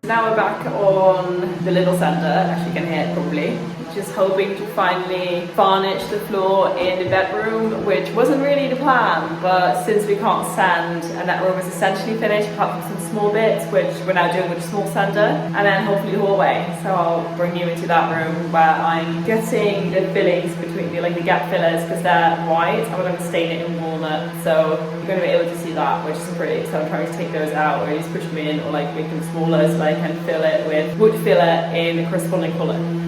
Now we're back on the little sander, as you can hear it probably. Just hoping to finally varnish the floor in the bedroom, which wasn't really the plan, but since we can't sand and that room is essentially finished apart from some small bits, which we're now doing with a small sander, and then hopefully the hallway. So I'll bring you into that room where I'm getting the fillings between the gap fillers because they're white. I'm going to stain it in walnut, so you're going to be able to see that, which is pretty. So I'm trying to take those out or just push them in or like make them smaller so I can fill it with wood filler in the corresponding colour.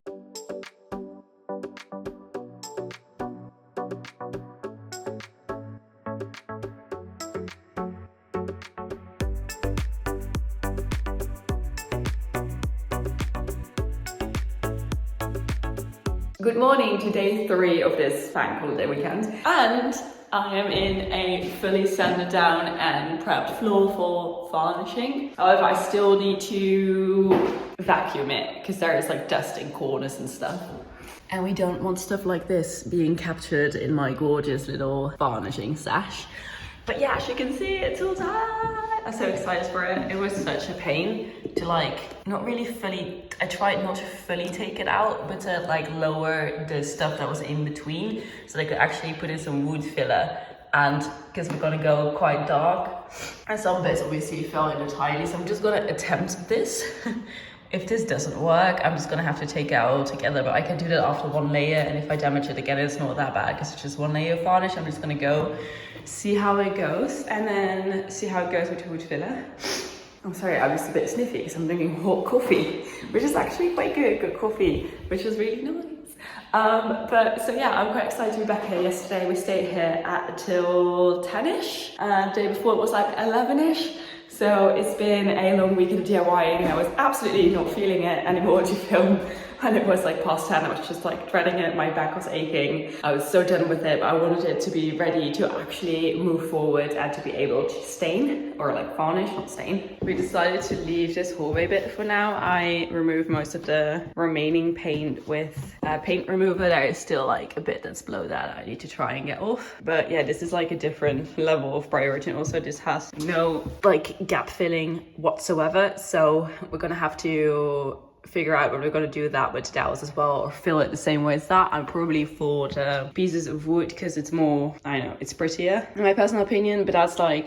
Good morning to day 3 of this bank holiday weekend, and I am in a fully sanded down and prepped floor for varnishing. However, I still need to vacuum it because there is like dust in corners and stuff. And we don't want stuff like this being captured in my gorgeous little varnishing sash. But yeah, as you can see, it's all done. I'm so excited for it. It was such a pain to not really fully, I tried not to fully take it out, but to lower the stuff that was in between so they could actually put in some wood filler. And because we're gonna go quite dark and some bits obviously fell in entirely, so I'm just gonna attempt this. If this doesn't work, I'm just gonna have to take it out altogether, but I can do that after one layer, and if I damage it again, it's not that bad because it's just one layer of varnish. I'm just gonna go see how it goes and then see how it goes with the wood filler. I'm sorry, I was a bit sniffy because I'm drinking hot coffee, which is actually quite good coffee, which is really nice. But so yeah, I'm quite excited to be back here. Yesterday we stayed here till 10ish, and the day before it was like 11ish. So it's been a long weekend of DIYing and I was absolutely not feeling it anymore to film. And it was like past 10, I was just dreading it, my back was aching. I was so done with it, but I wanted it to be ready to actually move forward and to be able to stain, or varnish, not stain. We decided to leave this hallway bit for now. I removed most of the remaining paint with paint remover. There is still a bit that's below that I need to try and get off. But yeah, this is a different level of priority, and also this has no gap filling whatsoever. So we're gonna have to figure out whether we're going to do that with the dowels as well, or fill it the same way as that. I'm probably for the pieces of wood because it's more, I know, it's prettier in my personal opinion, but that's I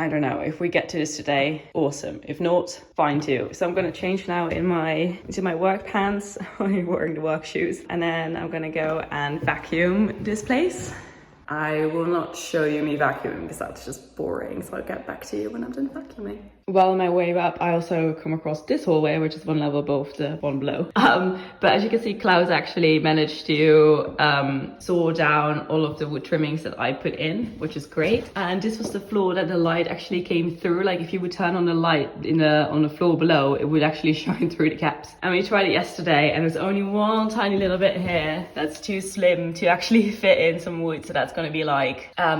don't know, if we get to this today, awesome. If not, fine too. So I'm going to change now into my work pants. I'm wearing the work shoes, and then I'm going to go and vacuum this place. I will not show you me vacuuming because that's just boring, so I'll get back to you when I'm done vacuuming. While on my way up, I also come across this hallway, which is one level above the one below. But as you can see, Klaus actually managed to saw down all of the wood trimmings that I put in, which is great. And this was the floor that the light actually came through. If you would turn on the light on the floor below, it would actually shine through the gaps. And we tried it yesterday, and there's only one tiny little bit here that's too slim to actually fit in some wood. So that's going to be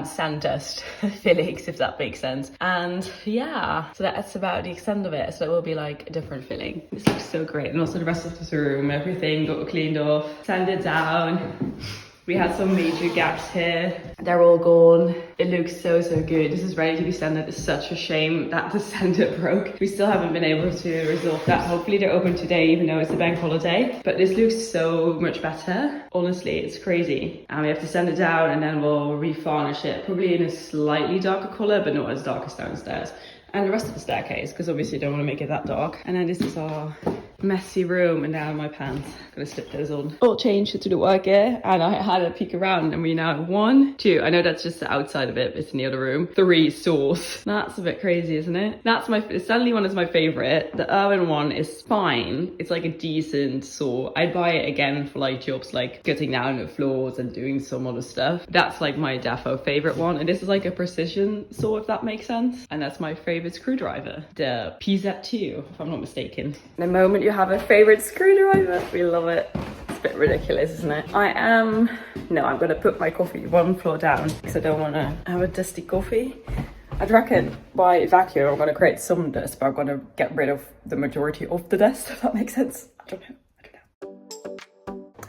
sand dust fillings, if that makes sense. And yeah, so that's about the extent of it. So it will be a different filling. This looks so great. And also the rest of this room, everything got cleaned off, sanded down. We had some major gaps here. They're all gone. It looks so good. This is ready to be sanded. It's such a shame that the sander broke. We still haven't been able to resolve that. Hopefully they're open today, even though it's a bank holiday. But this looks so much better. Honestly, it's crazy. And we have to sand it down and then we'll revarnish it. Probably in a slightly darker color, but not as dark as downstairs. And the rest of the staircase, because obviously you don't want to make it that dark. And then this is our messy room, and now my pants. I'm gonna slip those on. All changed to the work here, and I had a peek around, and we now have 1, 2. I know that's just the outside of it, but it's in the other room. 3 stores. That's a bit crazy, isn't it? That's the Stanley one is my favorite. The Irwin one is fine. It's a decent saw. I'd buy it again for jobs cutting down the floors and doing some other stuff. That's my defo favorite one, and this is a precision saw, if that makes sense. And that's my favorite screwdriver, the PZ2, if I'm not mistaken. The moment you have a favorite screwdriver, we love it. It's a bit ridiculous, isn't it? I'm gonna put my coffee 1 floor down because I don't want to have a dusty coffee. I'd reckon by vacuum I'm gonna create some dust, but I'm gonna get rid of the majority of the dust, if that makes sense.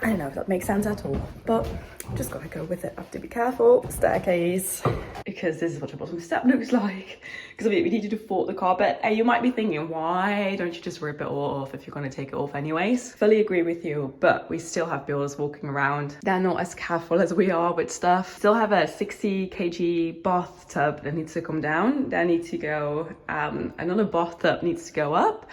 I don't know if that makes sense at all, but just gotta go with it. I have to be careful. Staircase because this is what your bottom step looks like. Because I mean, we need to default the carpet. And you might be thinking, why don't you just rip it all off if you're going to take it off anyways? Fully agree with you, but we still have builders walking around. They're not as careful as we are with stuff. Still have a 60 kg bathtub that needs to come down. There needs to go, another bathtub needs to go up.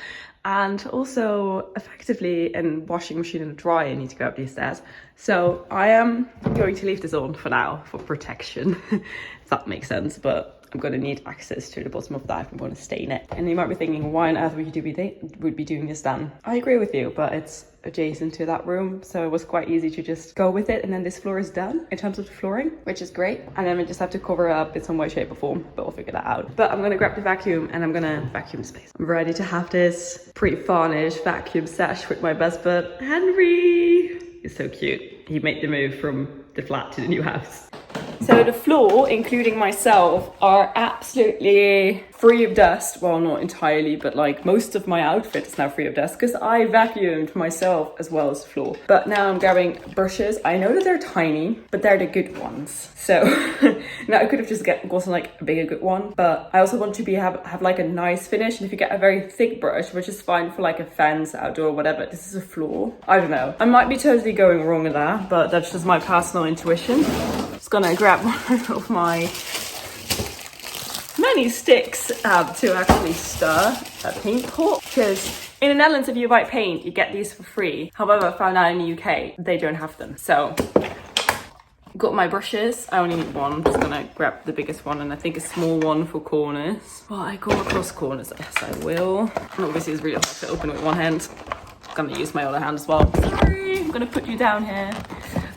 And also, effectively, a washing machine and a dryer need to go up these stairs. So I am going to leave this on for now for protection, if that makes sense. But I'm going to need access to the bottom of that if I'm going to stay in it. And you might be thinking, why on earth would you be doing this then? I agree with you, but it's adjacent to that room, so it was quite easy to just go with it. And then this floor is done in terms of the flooring, which is great. And then we just have to cover it up in some way, shape or form, but we'll figure that out. But I'm gonna grab the vacuum and I'm gonna vacuum the space. I'm ready to have this pre-varnished vacuum sesh with my best bud, Henry. He's so cute. He made the move from the flat to the new house. So the floor, including myself, are absolutely free of dust. Well, not entirely, but like most of my outfit is now free of dust because I vacuumed myself as well as the floor. But now I'm grabbing brushes. I know that they're tiny, but they're the good ones. So now I could have just gotten like a bigger good one, but I also want to have like a nice finish. And if you get a very thick brush, which is fine for like a fence, outdoor, whatever, this is a floor. I don't know. I might be totally going wrong with that, but that's just my personal intuition. Just gonna grab one of my many sticks to actually stir a paint pot, because in the Netherlands, if you buy paint, you get these for free. However, I found out in the UK, they don't have them. So, got my brushes. I only need one. I'm just gonna grab the biggest one, and I think a small one for corners. Well, I go across corners, yes I will. Obviously, it's really hard to open with one hand. I'm gonna use my other hand as well. Sorry, I'm gonna put you down here.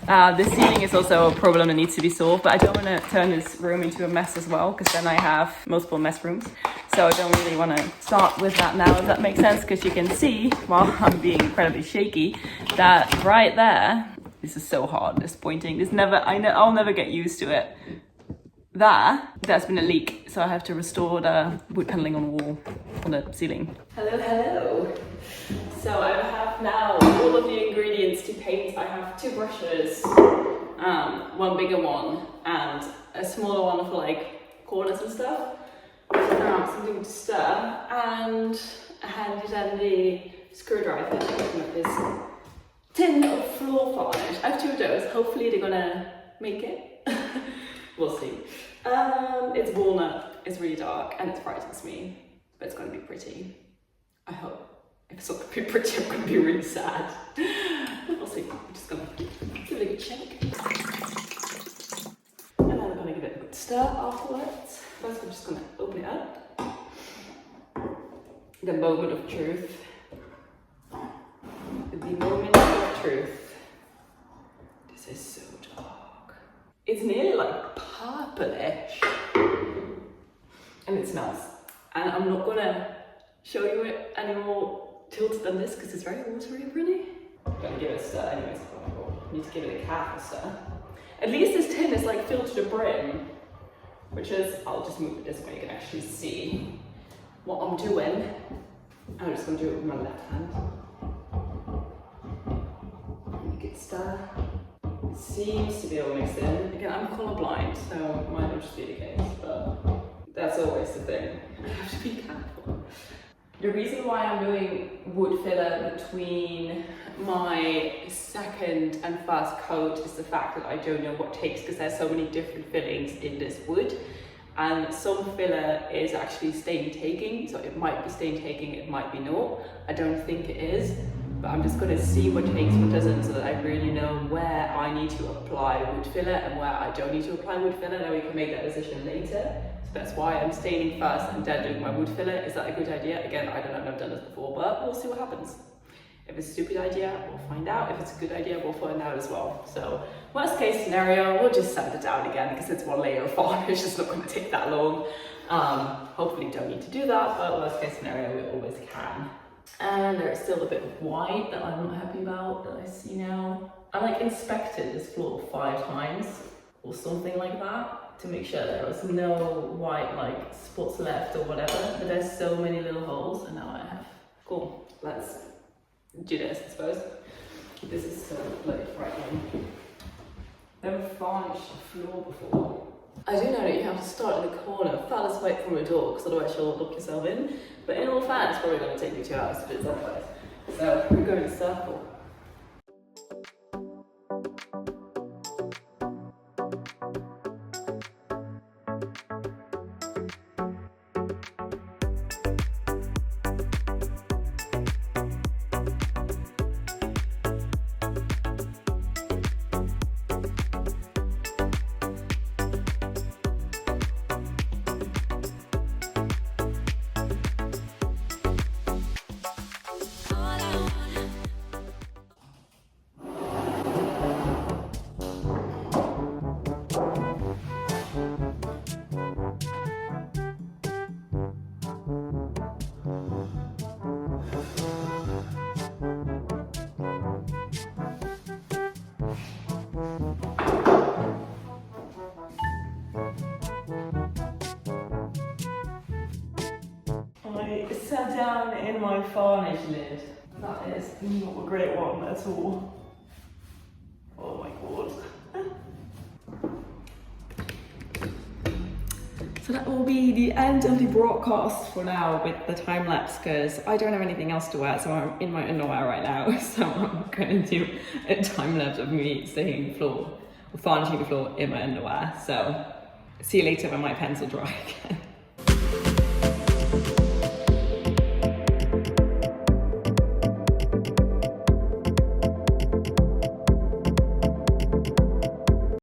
The ceiling is also a problem that needs to be solved, but I don't want to turn this room into a mess as well, because then I have multiple mess rooms. So I don't really want to start with that now, if that makes sense, because you can see, while I'm being incredibly shaky, that right there, this is so hard, this pointing, I'll never get used to it. There's been a leak, so I have to restore the wood paneling on the wall, on the ceiling. Hello. So I have now all of the ingredients to paint. I have 2 brushes, one bigger one and a smaller one for like corners and stuff. Something to stir and a handy dandy screwdriver to open up this tin of floor varnish. I have 2 of those. Hopefully they're gonna make it. We'll see. It's walnut, it's really dark and it frightens me, but it's gonna be pretty. I hope. If it's not gonna be pretty, I'm gonna be really sad. We'll see. I'm just gonna give it a good shake. And then I'm gonna give it a good stir afterwards. First, I'm just gonna open it up. The moment of truth. The moment of truth. This is so dark. It's nearly like purplish. And it smells. And I'm not gonna show you it anymore tilted than this because it's very watery and pretty. I'm gonna give it a stir anyways. I need to give it a careful stir. At least this tin is like filled to the brim, which is, I'll just move it this way you can actually see what I'm doing. I'm just gonna do it with my left hand. Make it stir. It seems to be all mixed in. Again, I'm colourblind, so it might not just be the case, but that's always the thing. I have to be careful. The reason why I'm doing wood filler between my second and first coat is the fact that I don't know what takes, because there's so many different fillings in this wood, and some filler is actually stain taking, so it might be stain taking, it might be not. I don't think it is, but I'm just going to see what takes, what doesn't, so that I really know where I need to apply wood filler and where I don't need to apply wood filler. Then we can make that decision later. So that's why I'm staining first and then doing my wood filler. Is that a good idea? Again, I don't know, I've never done this before, but we'll see what happens. If it's a stupid idea, we'll find out. If it's a good idea, we'll find out as well. So worst case scenario, we'll just sand it down again because it's one layer of varnish. It's not going to take that long. Hopefully don't need to do that, but worst case scenario, we always can. And there's still a bit of white that I'm not happy about that I see now. I like inspected this floor 5 times or something like that to make sure there was no white like spots left or whatever, but there's so many little holes and now I have. Cool, let's do this, I suppose. This is so bloody frightening. Never varnished a floor before. I do know that you have to start in the corner, furthest away from a door, because otherwise you'll lock yourself in. But in all fairness, it's probably going to take you 2 hours to do it otherwise. So we're going in a circle. I sat down in my varnish lid. That is not a great one at all. Oh my god. So that will be the end of the broadcast for now with the time lapse, because I don't have anything else to wear, so I'm in my underwear right now. So I'm going to do a time lapse of me staying the floor, or varnishing the floor in my underwear. So see you later when my pens will dry again.